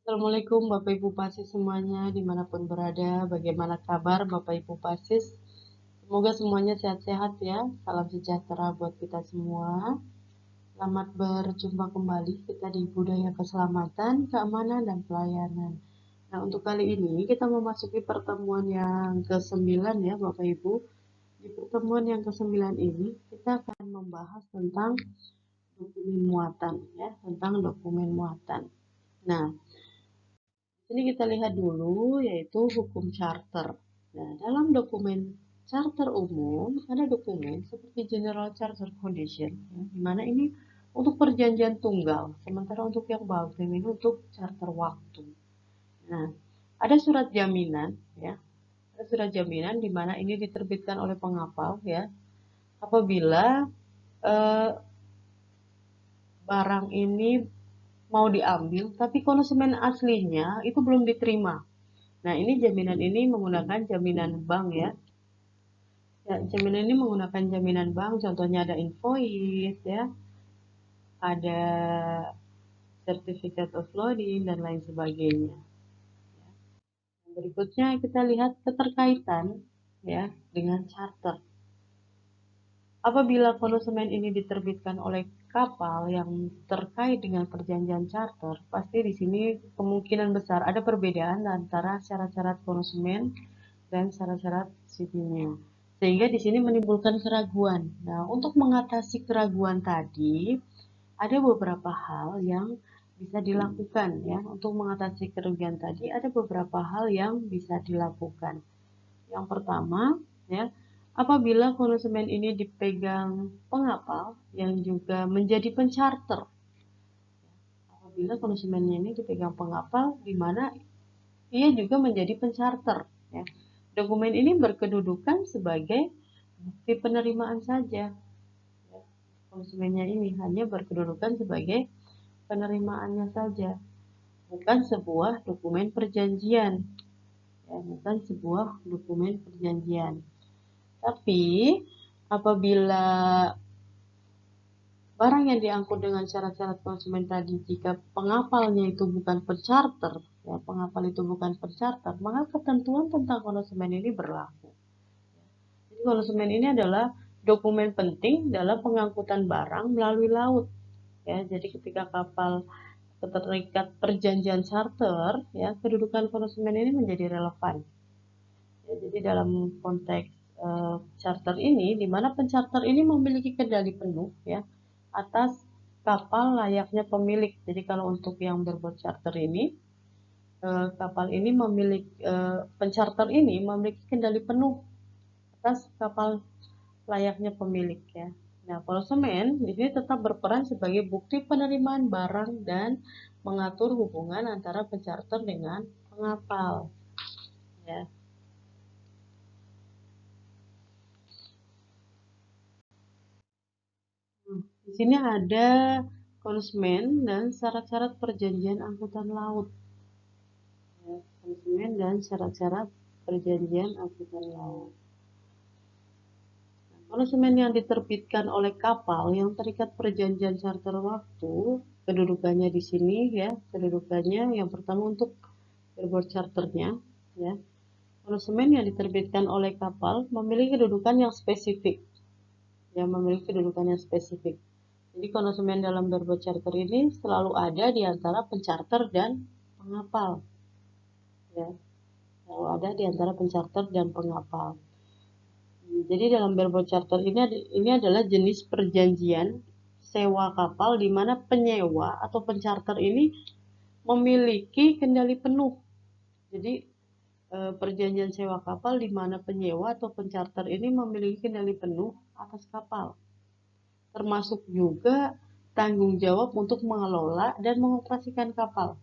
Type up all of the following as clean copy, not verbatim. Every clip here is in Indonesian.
Assalamualaikum Bapak Ibu Pasis semuanya dimanapun berada. Bagaimana kabar Bapak Ibu Pasis? Semoga semuanya sehat-sehat ya. Salam sejahtera buat kita semua. Selamat berjumpa kembali kita di Budaya Keselamatan, Keamanan, dan Pelayanan. Nah, untuk kali ini kita memasuki pertemuan yang ke-9 ya Bapak Ibu. Di pertemuan yang ke-9 ini kita akan membahas tentang dokumen muatan ya, tentang dokumen muatan. Nah, ini kita lihat dulu yaitu hukum charter. Nah, dalam dokumen charter umum ada dokumen seperti General Charter Condition, ya, di mana ini untuk perjanjian tunggal, sementara untuk yang Baltim ini untuk charter waktu. Nah, ada surat jaminan, ya, ada surat jaminan di mana ini diterbitkan oleh pengapal, ya, apabila eh, barang ini mau diambil, tapi konsumen aslinya itu belum diterima. Nah, ini jaminan ini menggunakan jaminan bank ya. Ya, jaminan ini menggunakan jaminan bank, contohnya ada invoice ya, ada certificate of loading dan lain sebagainya. Berikutnya kita lihat keterkaitan ya dengan charter. Apabila konsumen ini diterbitkan oleh kapal yang terkait dengan perjanjian charter, pasti di sini kemungkinan besar ada perbedaan antara syarat-syarat konsumen dan syarat-syarat CP-nya. Sehingga di sini menimbulkan keraguan. Nah, untuk mengatasi keraguan tadi, ada beberapa hal yang bisa dilakukan ya. Untuk mengatasi kerugian tadi, ada beberapa hal yang bisa dilakukan. Yang pertama, ya, apabila konsumen ini dipegang pengapal yang juga menjadi pencharter. Apabila konsumennya ini dipegang pengapal di mana ia juga menjadi pencharter. Ya. Dokumen ini berkedudukan sebagai bukti penerimaan saja. Ya. Konsumennya ini hanya berkedudukan sebagai penerimaannya saja, bukan sebuah dokumen perjanjian. Ya, bukan sebuah dokumen perjanjian. Tapi apabila barang yang diangkut dengan syarat-syarat konsumen tadi, jika pengapalnya itu bukan pencharter, ya, pengapal itu bukan pencharter, maka ketentuan tentang konsumen ini berlaku. Jadi konsumen ini adalah dokumen penting dalam pengangkutan barang melalui laut. Ya, jadi ketika kapal terikat perjanjian charter, ya, kedudukan konsumen ini menjadi relevan. Ya, jadi dalam konteks charter ini, di mana pencharter ini memiliki kendali penuh ya atas kapal layaknya pemilik. Jadi kalau untuk yang berbuat charter ini, kapal ini memiliki pencharter ini memiliki kendali penuh atas kapal layaknya pemilik ya. Nah, konsumen di sini tetap berperan sebagai bukti penerimaan barang dan mengatur hubungan antara pencharter dengan pengapal ya. Di sini ada konsumen dan syarat-syarat perjanjian angkutan laut. Ya, konsumen dan syarat-syarat perjanjian angkutan laut. Konsumen yang diterbitkan oleh kapal yang terikat perjanjian charter waktu, kedudukannya di sini ya, kedudukannya yang pertama untuk bareboat charternya ya. Konsumen yang diterbitkan oleh kapal memiliki kedudukan yang spesifik. Ya, memiliki kedudukan yang spesifik. Jadi konsumen dalam bareboat charter ini selalu ada di antara pencharter dan pengapal. Ya, selalu ada di antara pencharter dan pengapal. Jadi dalam bareboat charter ini adalah jenis perjanjian sewa kapal di mana penyewa atau pencharter ini memiliki kendali penuh. Jadi perjanjian sewa kapal di mana penyewa atau pencharter ini memiliki kendali penuh atas kapal. Termasuk juga tanggung jawab untuk mengelola dan mengoperasikan kapal.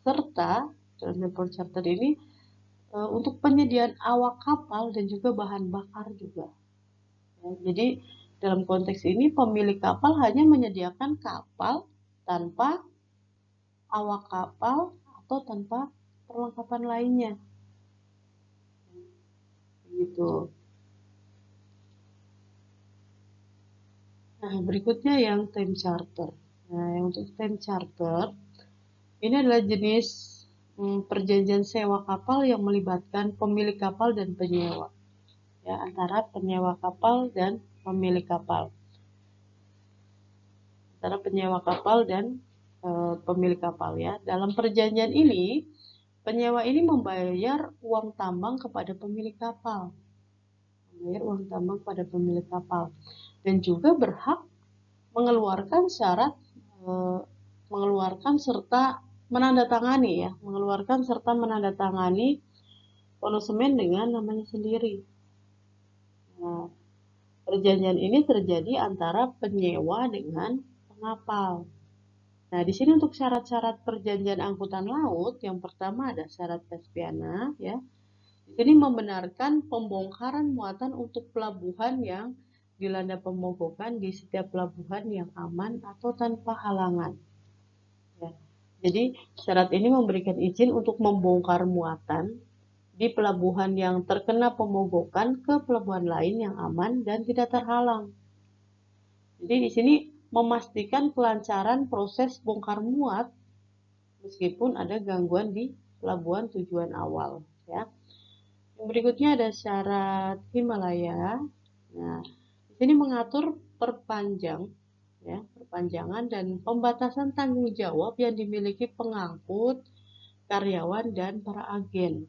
Serta dalam bareboat charter ini untuk penyediaan awak kapal dan juga bahan bakar juga. Ya, jadi dalam konteks ini pemilik kapal hanya menyediakan kapal tanpa awak kapal atau tanpa perlengkapan lainnya. Gitu. Nah, berikutnya yang time charter. Nah, yang untuk time charter Ini adalah jenis perjanjian sewa kapal yang melibatkan pemilik kapal dan penyewa, ya, antara penyewa kapal dan pemilik kapal, antara penyewa kapal dan pemilik kapal, ya. Dalam perjanjian ini, penyewa ini membayar uang tambang kepada pemilik kapal, dan juga berhak mengeluarkan syarat, eh, mengeluarkan serta menandatangani konsumen dengan namanya sendiri. Nah, perjanjian ini terjadi antara penyewa dengan pengapal. Nah, di sini untuk syarat-syarat perjanjian angkutan laut, yang pertama ada syarat Pespiana, ya. Di sini membenarkan pembongkaran muatan untuk pelabuhan yang dilanda pemogokan di setiap pelabuhan yang aman atau tanpa halangan. Ya. Jadi syarat ini memberikan izin untuk membongkar muatan di pelabuhan yang terkena pemogokan ke pelabuhan lain yang aman dan tidak terhalang. Jadi di sini memastikan kelancaran proses bongkar muat meskipun ada gangguan di pelabuhan tujuan awal, ya. Yang berikutnya ada syarat Himalaya. Nah, di sini mengatur perpanjangan dan pembatasan tanggung jawab yang dimiliki pengangkut, karyawan, dan para agen.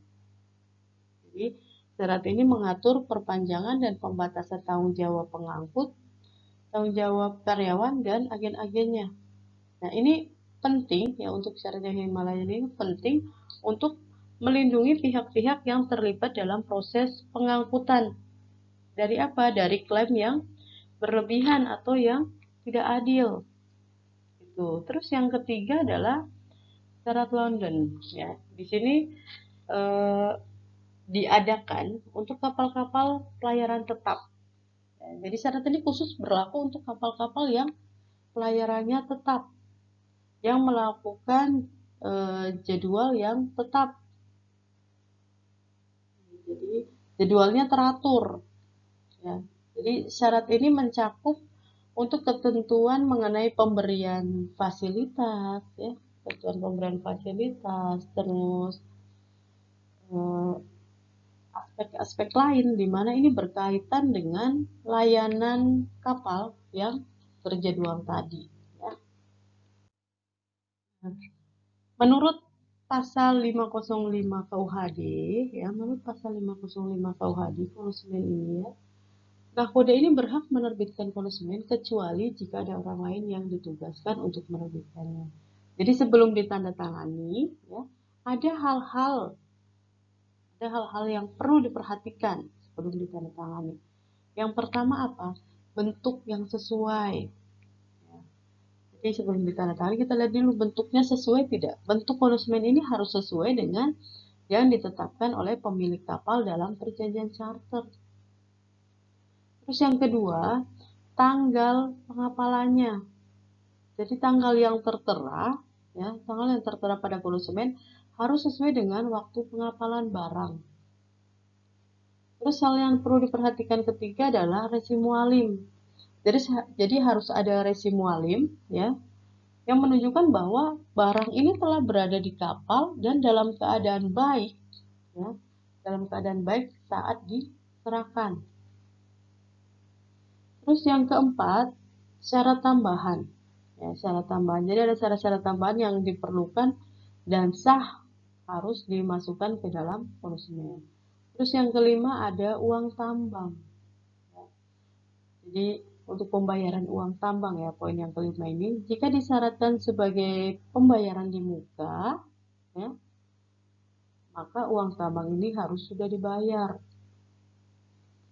Jadi, syarat ini mengatur perpanjangan dan pembatasan tanggung jawab pengangkut, tanggung jawab karyawan, dan agen-agennya. Nah, ini penting, ya, untuk syarat yang Himalaya ini penting untuk melindungi pihak-pihak yang terlibat dalam proses pengangkutan. Dari apa? Dari klaim yang berlebihan atau yang tidak adil. Itu. Terus yang ketiga adalah syarat London, ya. Di sini eh, diadakan untuk kapal-kapal pelayaran tetap. Jadi syarat ini khusus berlaku untuk kapal-kapal yang pelayarannya tetap, yang melakukan jadwal yang tetap. Jadi jadwalnya teratur, ya. Jadi syarat ini mencakup untuk ketentuan mengenai pemberian fasilitas, ya, ketentuan pemberian fasilitas, terus aspek-aspek lain di mana ini berkaitan dengan layanan kapal yang terjadwal tadi, ya. Menurut pasal 505 KUHD, ya, menurut pasal 505 KUHD konsumen ini, ya, nakoda ini berhak menerbitkan konsumen kecuali jika ada orang lain yang ditugaskan untuk menerbitkannya. Jadi sebelum ditandatangani, ya, ada hal-hal yang perlu diperhatikan sebelum ditandatangani. Yang pertama apa? Bentuk yang sesuai. Jadi sebelum ditandatangani kita lihat dulu bentuknya sesuai tidak. Bentuk konsumen ini harus sesuai dengan yang ditetapkan oleh pemilik kapal dalam perjanjian charter. Terus yang kedua, tanggal pengapalannya. Jadi tanggal yang tertera, ya, tanggal yang tertera pada konsumen harus sesuai dengan waktu pengapalan barang. Terus hal yang perlu diperhatikan ketiga adalah resimualim. Jadi harus ada resimualim, ya, yang menunjukkan bahwa barang ini telah berada di kapal dan dalam keadaan baik, ya, dalam keadaan baik saat diserahkan. Terus yang keempat, syarat tambahan. Ya, syarat tambahan. Jadi ada syarat-syarat tambahan yang diperlukan dan sah harus dimasukkan ke dalam konsumen. Terus yang kelima ada uang tambang. Jadi untuk pembayaran uang tambang, ya, poin yang kelima ini, jika disyaratkan sebagai pembayaran di muka, ya, maka uang tambang ini harus sudah dibayar.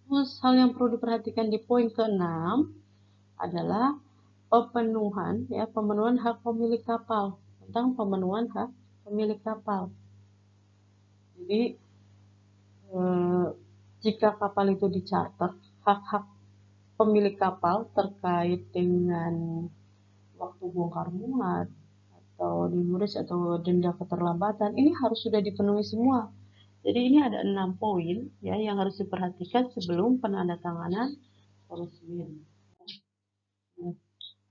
Terus hal yang perlu diperhatikan di poin ke-6 adalah pemenuhan hak pemilik kapal, tentang pemenuhan hak pemilik kapal. Jadi jika kapal itu dicharter, hak-hak pemilik kapal terkait dengan waktu bongkar muat atau demurrage atau denda keterlambatan ini harus sudah dipenuhi semua. Jadi ini ada 6 poin, ya, yang harus diperhatikan sebelum penandatanganan konsumen.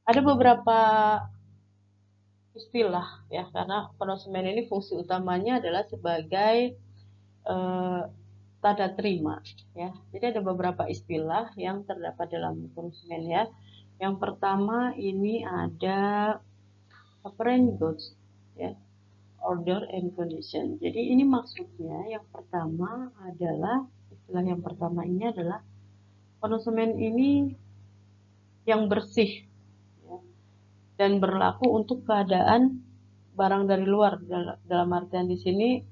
Ada beberapa istilah ya, karena konsumen ini fungsi utamanya adalah sebagai tanda terima ya. Jadi ada beberapa istilah yang terdapat dalam konsumen ya. Yang pertama ini ada apparent goods ya, order and condition. Jadi ini maksudnya yang pertama adalah, istilah yang pertama ini adalah konsumen ini yang bersih ya, dan berlaku untuk keadaan barang dari luar. Dalam artian di sini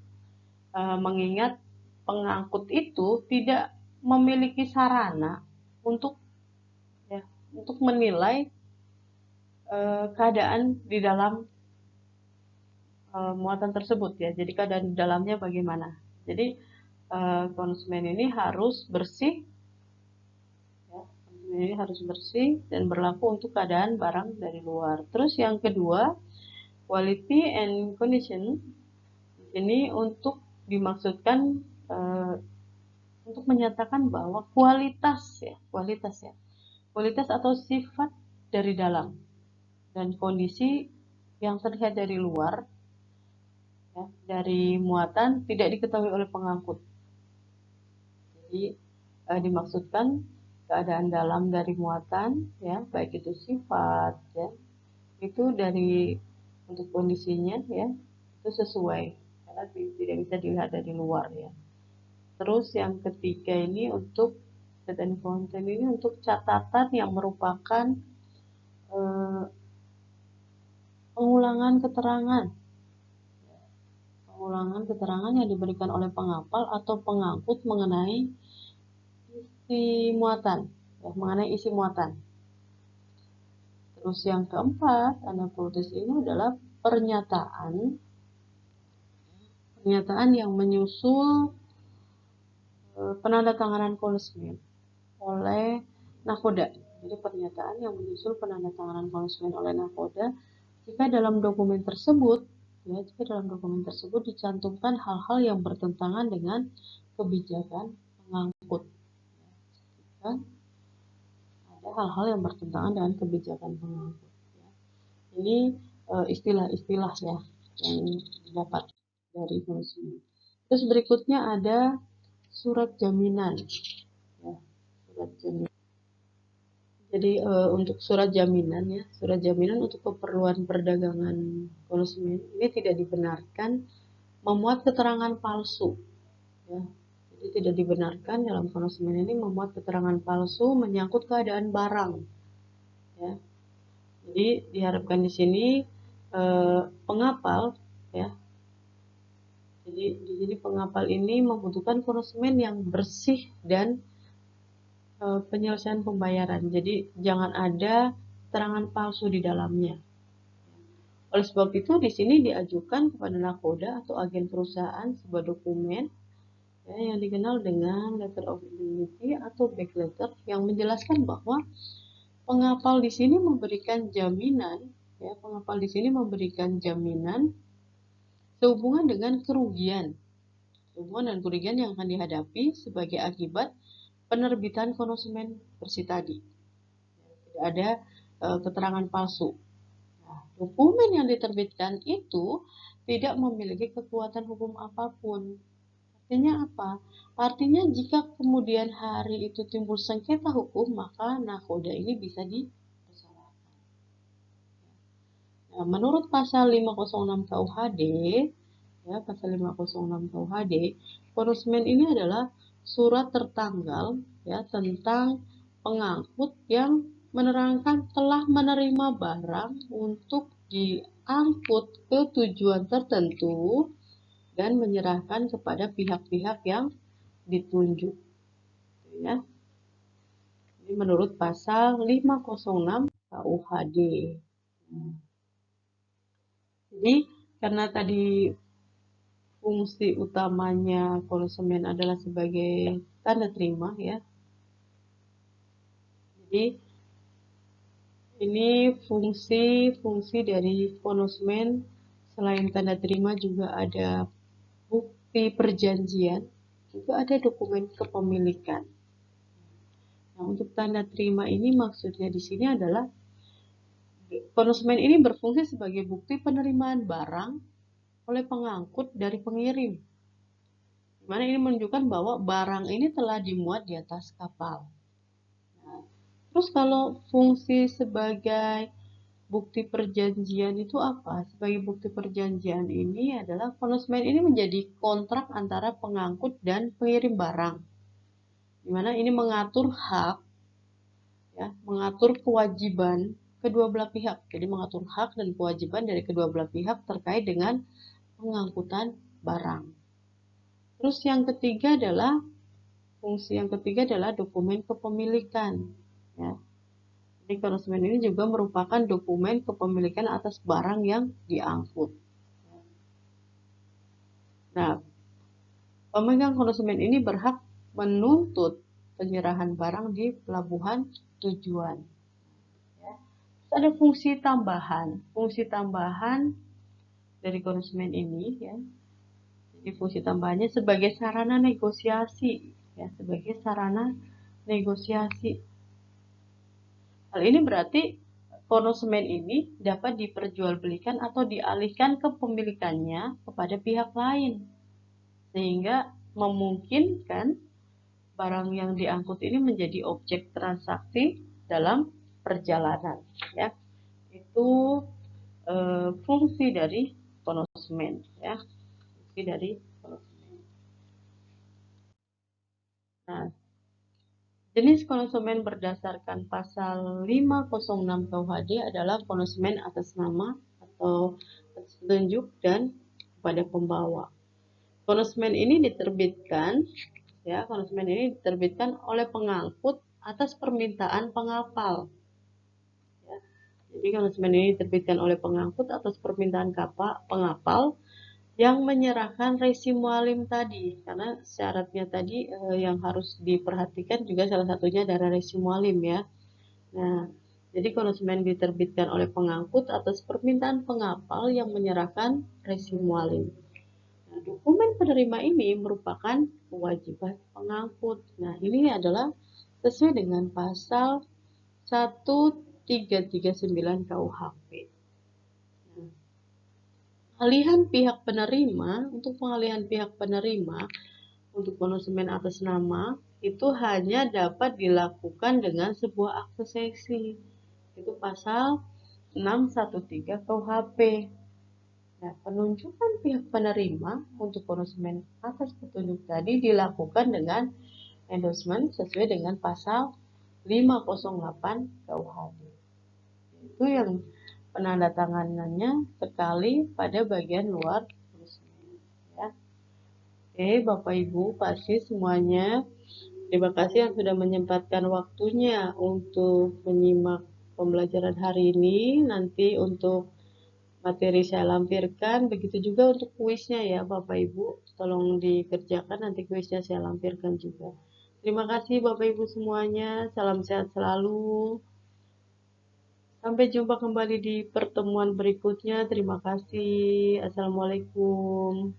mengingat pengangkut itu tidak memiliki sarana untuk ya, untuk menilai keadaan di dalam muatan tersebut ya. Jadi keadaan di dalamnya bagaimana. Jadi konsumen ini harus bersih ya. Konsumen ini harus bersih dan berlaku untuk keadaan barang dari luar. Terus yang kedua, quality and condition ini untuk dimaksudkan untuk menyatakan bahwa kualitas atau sifat dari dalam dan kondisi yang terlihat dari luar ya, dari muatan tidak diketahui oleh pengangkut. Jadi dimaksudkan keadaan dalam dari muatan ya, baik itu sifat ya, itu dari untuk kondisinya ya, itu sesuai karena tidak bisa dilihat dari luar ya. Terus yang ketiga ini untuk data and content ini untuk catatan yang merupakan pengulangan keterangan yang diberikan oleh pengapal atau pengangkut mengenai isi muatan ya, mengenai isi muatan. Terus yang keempat, anapurtis ini adalah pernyataan yang menyusul penandatanganan konsumen oleh nakoda. Jadi pernyataan yang menyusul penandatanganan konsumen oleh nakoda jika dalam dokumen tersebut dicantumkan hal-hal yang bertentangan dengan kebijakan pengangkut. Kan? Ada hal-hal yang bertentangan dengan kebijakan pengangkut. Ini istilah-istilah ya yang didapat dari konsumen. Terus berikutnya ada surat jaminan. Ya, surat jaminan. Jadi untuk surat jaminan untuk keperluan perdagangan konsumen ini tidak dibenarkan memuat keterangan palsu. Ya. Jadi tidak dibenarkan dalam konsumen ini memuat keterangan palsu menyangkut keadaan barang. Ya. Jadi diharapkan di sini pengapal ya. Jadi di sini pengapal ini membutuhkan konsumen yang bersih dan penyelesaian pembayaran. Jadi jangan ada keterangan palsu di dalamnya. Oleh sebab itu di sini diajukan kepada nakoda atau agen perusahaan sebuah dokumen ya, yang dikenal dengan letter of indemnity atau back letter yang menjelaskan bahwa pengapal di sini memberikan jaminan sehubungan dengan kerugian yang akan dihadapi sebagai akibat penerbitan konsumen bersih tadi. Tidak ada keterangan palsu. Nah, dokumen yang diterbitkan itu tidak memiliki kekuatan hukum apapun. Artinya apa? Artinya jika kemudian hari itu timbul sengketa hukum, maka nakoda ini bisa dipersalahkan. Nah, menurut pasal 506 KUHD, ya, pasal 506 KUHD, konsumen ini adalah surat tertanggal ya tentang pengangkut yang menerangkan telah menerima barang untuk diangkut ke tujuan tertentu dan menyerahkan kepada pihak-pihak yang ditunjuk. Ya. Ini menurut pasal 506 KUHD. Jadi karena tadi fungsi utamanya konsumen adalah sebagai tanda terima ya. Jadi ini fungsi dari konsumen selain tanda terima juga ada bukti perjanjian, juga ada dokumen kepemilikan. Nah, untuk tanda terima ini maksudnya di sini adalah Konsumen ini berfungsi sebagai bukti penerimaan barang oleh pengangkut dari pengirim, di mana ini menunjukkan bahwa barang ini telah dimuat di atas kapal. Nah, terus kalau fungsi sebagai bukti perjanjian itu apa? Sebagai bukti perjanjian ini adalah konsumen ini menjadi kontrak antara pengangkut dan pengirim barang, di mana ini mengatur hak, ya, mengatur kewajiban kedua belah pihak. Jadi mengatur hak dan kewajiban dari kedua belah pihak terkait dengan pengangkutan barang. Terus yang ketiga adalah fungsi yang ketiga adalah dokumen kepemilikan. Ya. Jadi konsumen ini juga merupakan dokumen kepemilikan atas barang yang diangkut. Nah, pemegang konsumen ini berhak menuntut penyerahan barang di pelabuhan tujuan. Ya. Terus ada fungsi tambahan. Fungsi tambahan dari konsumen ini, ya. Jadi fungsi tambahannya sebagai sarana negosiasi, ya, sebagai sarana negosiasi. Hal ini berarti konsumen ini dapat diperjualbelikan atau dialihkan kepemilikannya kepada pihak lain, sehingga memungkinkan barang yang diangkut ini menjadi objek transaksi dalam perjalanan. Ya, itu fungsi dari konsumen. Ya, fungsi dari konsumen. Nah, jenis konsumen berdasarkan pasal 506 KUHD adalah konsumen atas nama atau atas petunjuk dan kepada pembawa. Konsumen ini diterbitkan, ya, konsumen ini diterbitkan oleh pengangkut atas permintaan pengapal. Ya. Jadi konsumen ini diterbitkan oleh pengangkut atas permintaan pengapal yang menyerahkan resi mualim tadi, karena syaratnya tadi yang harus diperhatikan juga salah satunya adalah resi mualim, ya. Nah, jadi konsumen diterbitkan oleh pengangkut atas permintaan pengapal yang menyerahkan resi mualim. Nah, dokumen penerima ini merupakan kewajiban pengangkut. Nah, ini adalah sesuai dengan pasal 1339 KUHP. Pengalihan pihak penerima, untuk pengalihan pihak penerima untuk konsumen atas nama itu hanya dapat dilakukan dengan sebuah akte sesi. Itu pasal 613 KUHP. Nah, penunjukan pihak penerima untuk konsumen atas petunjuk tadi dilakukan dengan endorsement sesuai dengan pasal 508 KUHP. Itu yang penandatanganannya sekali pada bagian luar konsumen, ya. Oke, Bapak Ibu pasti semuanya, terima kasih yang sudah menyempatkan waktunya untuk menyimak pembelajaran hari ini. Nanti untuk materi saya lampirkan, begitu juga untuk kuisnya, ya Bapak Ibu, tolong dikerjakan, nanti kuisnya saya lampirkan juga. Terima kasih Bapak Ibu semuanya, salam sehat selalu. Sampai jumpa kembali di pertemuan berikutnya. Terima kasih. Assalamualaikum.